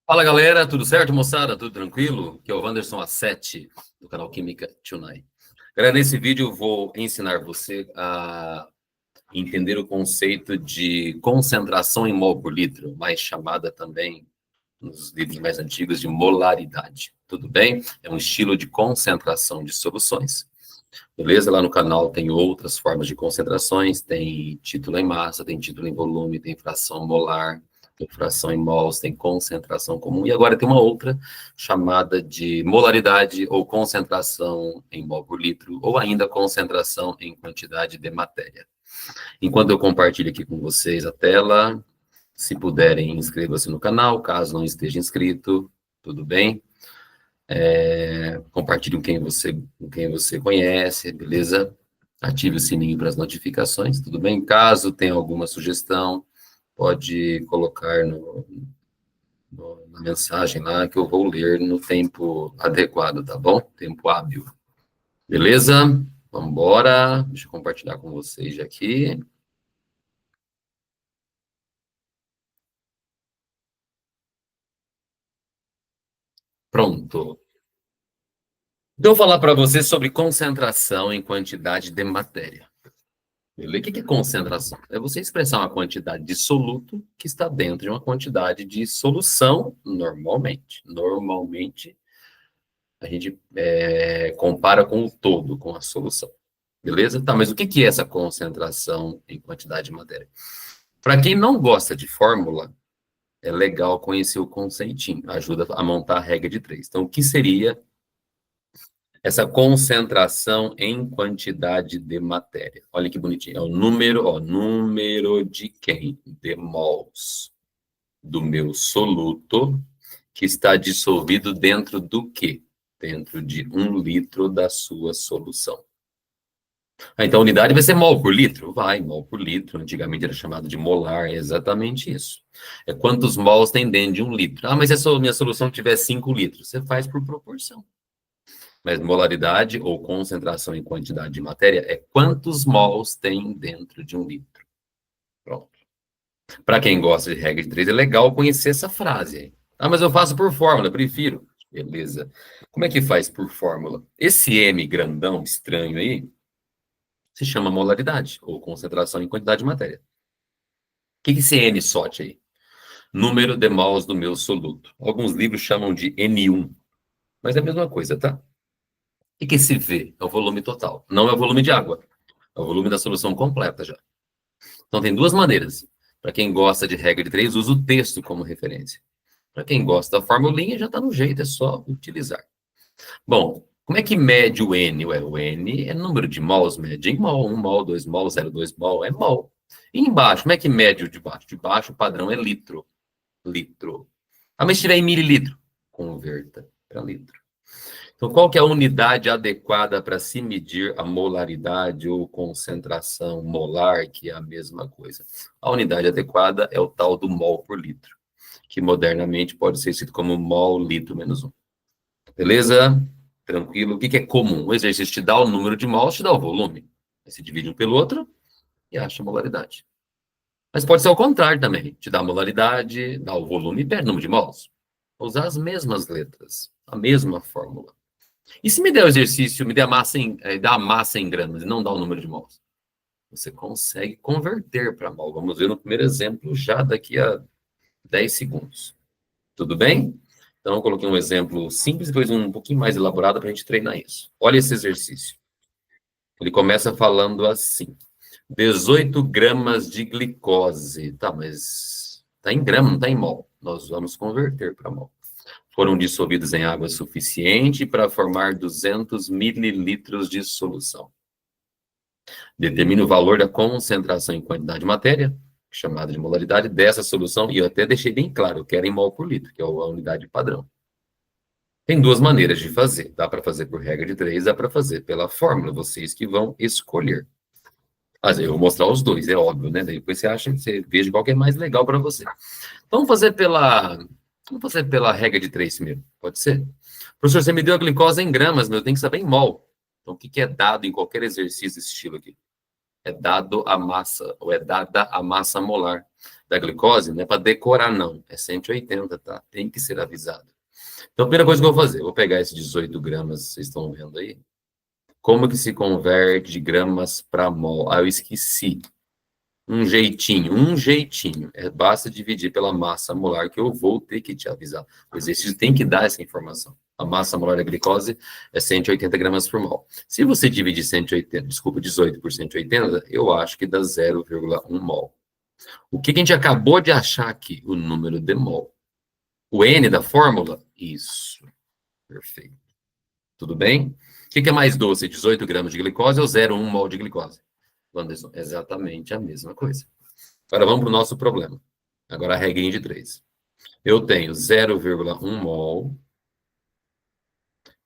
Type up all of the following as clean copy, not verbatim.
Fala galera, tudo certo, moçada? Tudo tranquilo? Aqui é o Wanderson A7, do canal Química Tonight. Galera, nesse vídeo eu vou ensinar você a entender o conceito de concentração em mol por litro, mais chamada também, nos livros mais antigos, de molaridade. Tudo bem? É um estilo de concentração de soluções. Beleza? Lá no canal tem outras formas de concentrações, tem título em massa, tem título em volume, tem fração molar, tem fração em mols, tem concentração comum, e agora tem uma outra chamada de molaridade ou concentração em mol por litro, ou ainda concentração em quantidade de matéria. Enquanto eu compartilho aqui com vocês a tela, se puderem, inscreva-se no canal, caso não esteja inscrito, tudo bem? Compartilhe com quem você conhece, beleza? Ative o sininho para as notificações, tudo bem? Caso tenha alguma sugestão, pode colocar na mensagem lá que eu vou ler no tempo adequado, tá bom? Tempo hábil. Beleza? Vamos embora. Deixa eu compartilhar com vocês aqui. Pronto. Então, eu vou falar para vocês sobre concentração em quantidade de matéria. Beleza? O que é concentração? É você expressar uma quantidade de soluto que está dentro de uma quantidade de solução, normalmente. Normalmente, a gente compara com o todo, com a solução. Beleza? Tá, mas o que é essa concentração em quantidade de matéria? Para quem não gosta de fórmula, é legal conhecer o conceitinho, ajuda a montar a regra de três. Então, o que seria essa concentração em quantidade de matéria? Olha que bonitinho, é o número, ó, número de quem? De mols do meu soluto, que está dissolvido dentro do quê? Dentro de 1 litro da sua solução. Então, a unidade vai ser mol por litro? Vai, mol por litro. Antigamente era chamado de molar, é exatamente isso. É quantos mols tem dentro de 1 litro. Ah, mas se a minha solução tiver 5 litros, você faz por proporção. Mas molaridade ou concentração em quantidade de matéria é quantos mols tem dentro de 1 litro. Pronto. Para quem gosta de regra de três, é legal conhecer essa frase. Ah, mas eu faço por fórmula, prefiro. Beleza. Como é que faz por fórmula? Esse M grandão, estranho aí, se chama molaridade, ou concentração em quantidade de matéria. O que é esse N SOT aí? Número de mols do meu soluto. Alguns livros chamam de N1, mas é a mesma coisa, tá? O que é esse V? É o volume total. Não é o volume de água, é o volume da solução completa já. Então tem duas maneiras. Para quem gosta de regra de três, usa o texto como referência. Para quem gosta da formulinha, já está no jeito, é só utilizar. Bom, como é que mede o N? Ué, o N é número de mols, mede em mol, 1 mol, 2 mol, 0,2 mol, é mol. E embaixo, como é que mede o de baixo? De baixo o padrão é litro. Litro. Ah, mas se tiver em mililitro, converta para litro. Então, qual que é a unidade adequada para se medir a molaridade ou concentração molar, que é a mesma coisa? A unidade adequada é o tal do mol por litro, que modernamente pode ser escrito como mol litro menos 1. Beleza? Tranquilo. O que é comum? O exercício te dá o número de mols, te dá o volume. Aí você divide um pelo outro e acha a molaridade. Mas pode ser ao contrário também. Te dá a molaridade, dá o volume e perde o número de mols. Vou usar as mesmas letras, a mesma fórmula. E se me der o exercício, me der dá a massa em gramas e não dá o número de mols? Você consegue converter para mol. Vamos ver no primeiro exemplo já daqui a 10 segundos. Tudo bem? Então, eu coloquei um exemplo simples, depois um pouquinho mais elaborado para a gente treinar isso. Olha esse exercício. Ele começa falando assim: 18 gramas de glicose. Tá, mas está em grama, não está em mol. Nós vamos converter para mol. Foram dissolvidos em água suficiente para formar 200 mililitros de solução. Determine o valor da concentração em quantidade de matéria, chamada de molaridade, dessa solução, e eu até deixei bem claro, eu quero em mol por litro, que é a unidade padrão. Tem duas maneiras de fazer. Dá para fazer por regra de três, dá para fazer pela fórmula, vocês que vão escolher. Mas eu vou mostrar os dois, é óbvio, né? Daí depois você veja qual que é mais legal para você. Vamos fazer pela regra de três primeiro, pode ser? Professor, você me deu a glicose em gramas, mas eu tenho que saber em mol. Então, o que é dado em qualquer exercício desse estilo aqui? É dado a massa, ou é dada a massa molar da glicose, não é para decorar, não. É 180, tá? Tem que ser avisado. Então, a primeira coisa que eu vou fazer, eu vou pegar esses 18 gramas, vocês estão vendo aí. Como que se converte de gramas para mol? Ah, eu esqueci. Um jeitinho. Basta dividir pela massa molar que eu vou ter que te avisar. O exercício tem que dar essa informação. A massa molar da glicose é 180 gramas por mol. Se você dividir 18 por 180, eu acho que dá 0,1 mol. O que a gente acabou de achar aqui? O número de mol. O N da fórmula? Isso. Perfeito. Tudo bem? O que é mais doce? 18 gramas de glicose ou 0,1 mol de glicose? Wanderson, exatamente a mesma coisa. Agora vamos para o nosso problema. Agora a regrinha de 3. Eu tenho 0,1 mol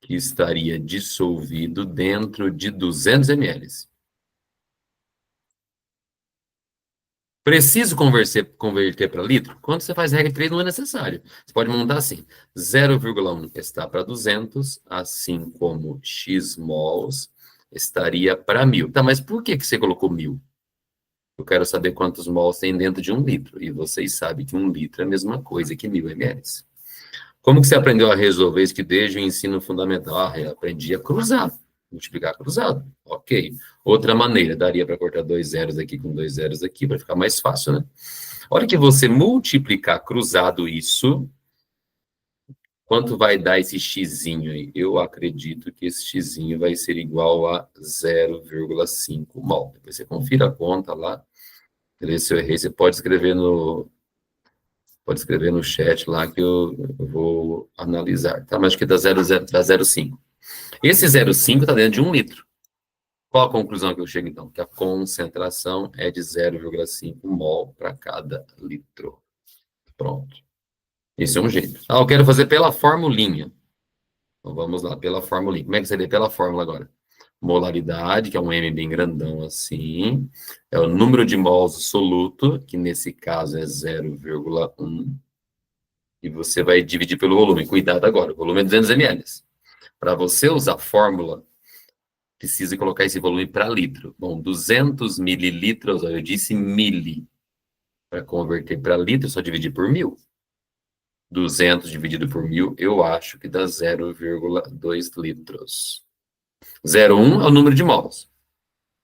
que estaria dissolvido dentro de 200 ml. Preciso converter para litro? Quando você faz regra de 3, não é necessário. Você pode montar assim: 0,1 está para 200, assim como x mols estaria para 1.000. Tá, mas por que você colocou 1.000? Eu quero saber quantos mols tem dentro de 1 litro. E vocês sabem que 1 litro é a mesma coisa que 1.000 ml. Como que você aprendeu a resolver isso que desde o ensino fundamental? Ah, eu aprendi a cruzar, multiplicar cruzado. Ok. Outra maneira, daria para cortar 2 zeros aqui com 2 zeros aqui, para ficar mais fácil, né? A hora que você multiplicar cruzado isso, quanto vai dar esse xizinho aí? Eu acredito que esse xizinho vai ser igual a 0,5 mol. Depois você confira a conta lá. Se eu errei, você pode escrever no chat lá que eu vou analisar, tá? Mas acho que dá 0,5. Esse 0,5 está dentro de 1 litro. Qual a conclusão que eu chego, então? Que a concentração é de 0,5 mol para cada litro. Pronto. Esse é um jeito. Ah, eu quero fazer pela formulinha. Então, vamos lá, pela formulinha. Como é que você lê pela fórmula agora? Molaridade, que é um M bem grandão assim. É o número de mols do soluto, que nesse caso é 0,1. E você vai dividir pelo volume. Cuidado agora, o volume é 200 ml. Para você usar a fórmula, precisa colocar esse volume para litro. Bom, 200 mililitros, eu disse mili. Para converter para litro, é só dividir por 1.000. 200 dividido por 1.000, eu acho que dá 0,2 litros. 0,1 é o número de mols,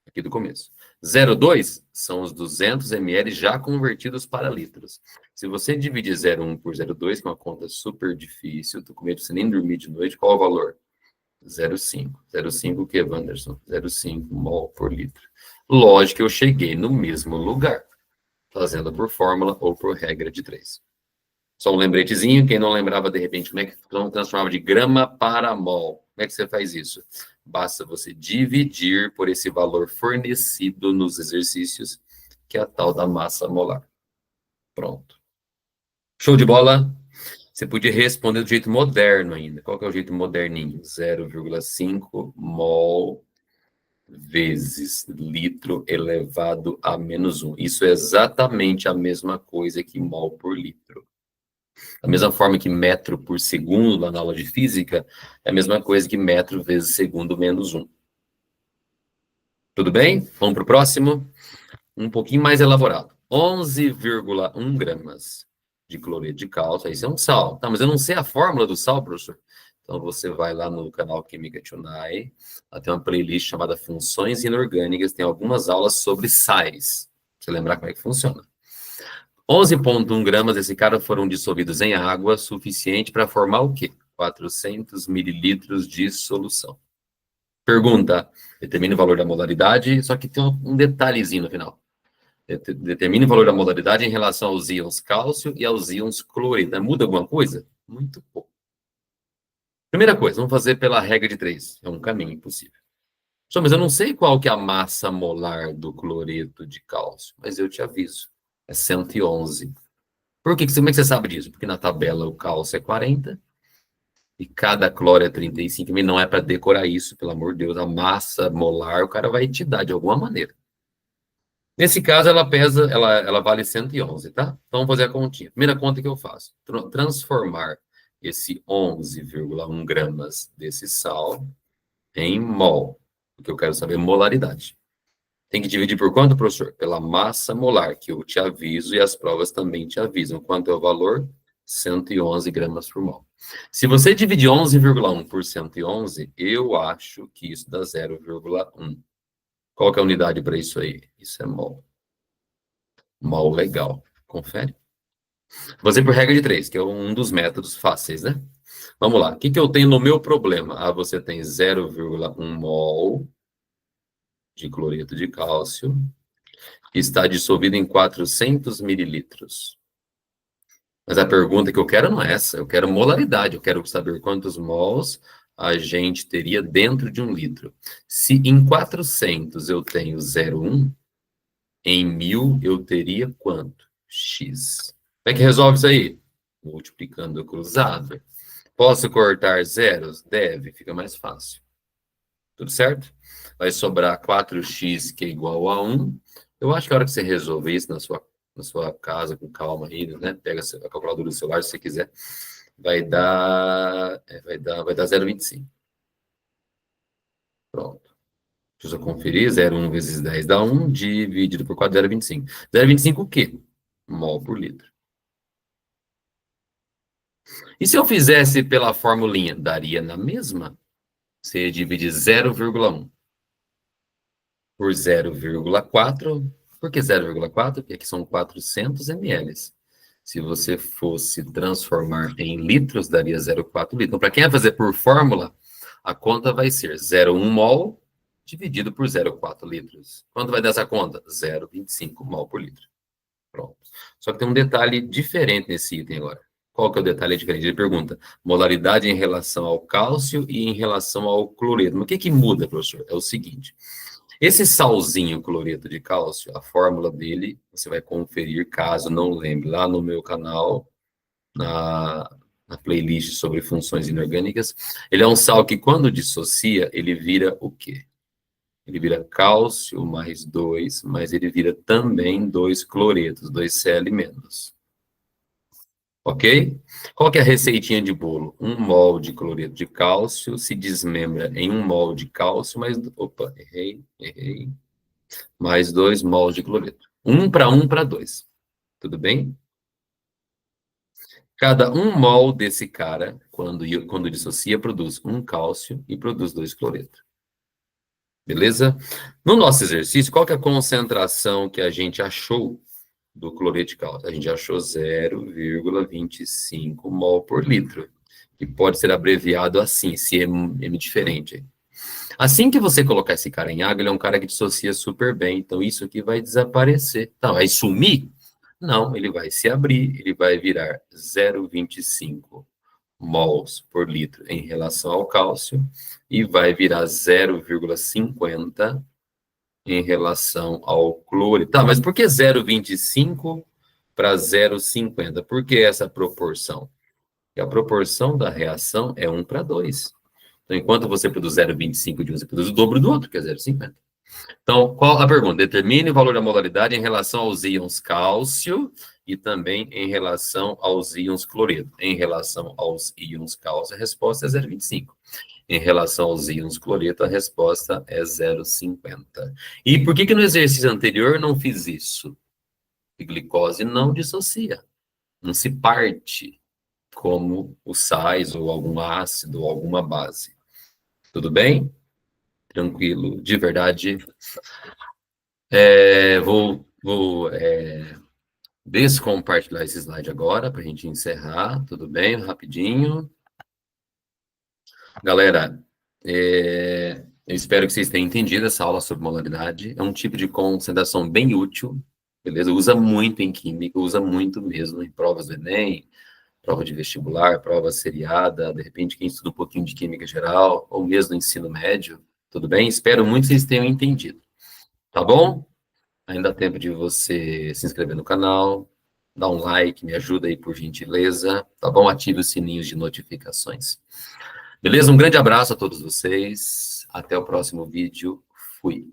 aqui do começo. 0,2 são os 200 ml já convertidos para litros. Se você dividir 0,1 por 0,2, que é uma conta super difícil, tô com medo de você nem dormir de noite, qual é o valor? 0,5. 0,5 o que, Wanderson? 0,5 mol por litro. Lógico que eu cheguei no mesmo lugar, fazendo por fórmula ou por regra de 3. Só um lembretezinho, quem não lembrava, de repente, como é que transformava de grama para mol? Como é que você faz isso? Basta você dividir por esse valor fornecido nos exercícios, que é a tal da massa molar. Pronto. Show de bola? Você podia responder do jeito moderno ainda. Qual que é o jeito moderninho? 0,5 mol vezes litro elevado a menos 1. Isso é exatamente a mesma coisa que mol por litro. Da mesma forma que metro por segundo, lá na aula de física, é a mesma coisa que metro vezes segundo menos 1. Tudo bem? Vamos para o próximo? Um pouquinho mais elaborado. 11,1 gramas de cloreto de cálcio. Isso é um sal. Tá, mas eu não sei a fórmula do sal, professor. Então você vai lá no canal Química Tunai. Lá tem uma playlist chamada Funções Inorgânicas. Tem algumas aulas sobre sais. Pra você lembrar como é que funciona. 11,1 gramas desse cara foram dissolvidos em água suficiente para formar o quê? 400 mililitros de solução. Pergunta, determina o valor da molaridade, só que tem um detalhezinho no final. Determina o valor da molaridade em relação aos íons cálcio e aos íons cloreto. Muda alguma coisa? Muito pouco. Primeira coisa, vamos fazer pela regra de 3. É um caminho impossível. Só, mas eu não sei qual que é a massa molar do cloreto de cálcio, mas eu te aviso. É 111. Por quê? Como é que você sabe disso? Porque na tabela o cálcio é 40 e cada cloro é 35. E não é para decorar isso, pelo amor de Deus. A massa molar o cara vai te dar de alguma maneira. Nesse caso, ela vale 111, tá? Então, vamos fazer a continha. Primeira conta que eu faço. Transformar esse 11,1 gramas desse sal em mol. Porque eu quero saber molaridade. Tem que dividir por quanto, professor? Pela massa molar, que eu te aviso e as provas também te avisam. Quanto é o valor? 111 gramas por mol. Se você dividir 11,1 por 111, eu acho que isso dá 0,1. Qual que é a unidade para isso aí? Isso é mol. Mol legal. Confere. Você por regra de 3, que é um dos métodos fáceis, né? Vamos lá. O que eu tenho no meu problema? Ah, você tem 0,1 mol de cloreto de cálcio, que está dissolvido em 400 mililitros. Mas a pergunta que eu quero não é essa, eu quero molaridade, eu quero saber quantos mols a gente teria dentro de 1 litro. Se em 400 eu tenho 0,1, em 1000 eu teria quanto? X. Como é que resolve isso aí? Multiplicando o cruzado. Posso cortar zeros? Deve, fica mais fácil. Tudo certo? Vai sobrar 4x, que é igual a 1. Eu acho que a hora que você resolver isso na sua casa, com calma aí, né? Pega a calculadora do celular, se você quiser. Vai dar 0,25. Pronto. Deixa eu só conferir. 0,1 vezes 10 dá 1, dividido por 4, 0,25. 0,25 o quê? Mol por litro. E se eu fizesse pela formulinha? Daria na mesma. Você divide 0,1 por 0,4. Por que 0,4? Porque aqui são 400 ml. Se você fosse transformar em litros, daria 0,4 litros. Então, para quem vai fazer por fórmula, a conta vai ser 0,1 mol dividido por 0,4 litros. Quanto vai dar essa conta? 0,25 mol por litro. Pronto. Só que tem um detalhe diferente nesse item agora. Qual que é o detalhe diferente? Ele pergunta molaridade em relação ao cálcio e em relação ao cloreto. Mas o que que muda, professor? É o seguinte. Esse salzinho cloreto de cálcio, a fórmula dele, você vai conferir, caso não lembre, lá no meu canal, na playlist sobre funções inorgânicas. Ele é um sal que, quando dissocia, ele vira o quê? Ele vira cálcio mais 2, mas ele vira também 2 cloretos, 2Cl menos. Ok? Qual que é a receitinha de bolo? 1 mol de cloreto de cálcio se desmembra em 1 mol de cálcio, mais... Opa, errei. Mais 2 mols de cloreto. 1 para 1 para 2. Tudo bem? Cada 1 mol desse cara, quando dissocia, produz 1 cálcio e produz 2 cloreto. Beleza? No nosso exercício, qual que é a concentração que a gente achou do cloreto de cálcio? A gente achou 0,25 mol por litro, que pode ser abreviado assim, se é diferente. Assim que você colocar esse cara em água, ele é um cara que dissocia super bem, então isso aqui vai desaparecer. Então, vai sumir? Não, ele vai se abrir, ele vai virar 0,25 mols por litro em relação ao cálcio e vai virar 0,50 em relação ao cloro. Tá, mas por que 0,25 para 0,50? Por que essa proporção? Porque a proporção da reação é 1 para 2. Então, enquanto você produz 0,25 de um, você produz o dobro do outro, que é 0,50. Então, qual a pergunta? Determine o valor da molaridade em relação aos íons cálcio e também em relação aos íons cloreto. Em relação aos íons cálcio, a resposta é 0,25. Em relação aos íons cloreto, a resposta é 0,50. E por que no exercício anterior eu não fiz isso? A glicose não dissocia, não se parte como os sais ou algum ácido ou alguma base. Tudo bem? Tranquilo, de verdade. Vou descompartilhar esse slide agora para a gente encerrar. Tudo bem? Rapidinho. Galera, eu espero que vocês tenham entendido essa aula sobre molaridade. É um tipo de concentração bem útil, beleza? Usa muito em química, usa muito mesmo em provas do Enem, prova de vestibular, prova seriada, de repente quem estuda um pouquinho de química geral, ou mesmo no ensino médio. Tudo bem? Espero muito que vocês tenham entendido. Tá bom? Ainda dá tempo de você se inscrever no canal, dar um like, me ajuda aí por gentileza, tá bom? Ative os sininhos de notificações. Beleza? Um grande abraço a todos vocês. Até o próximo vídeo. Fui.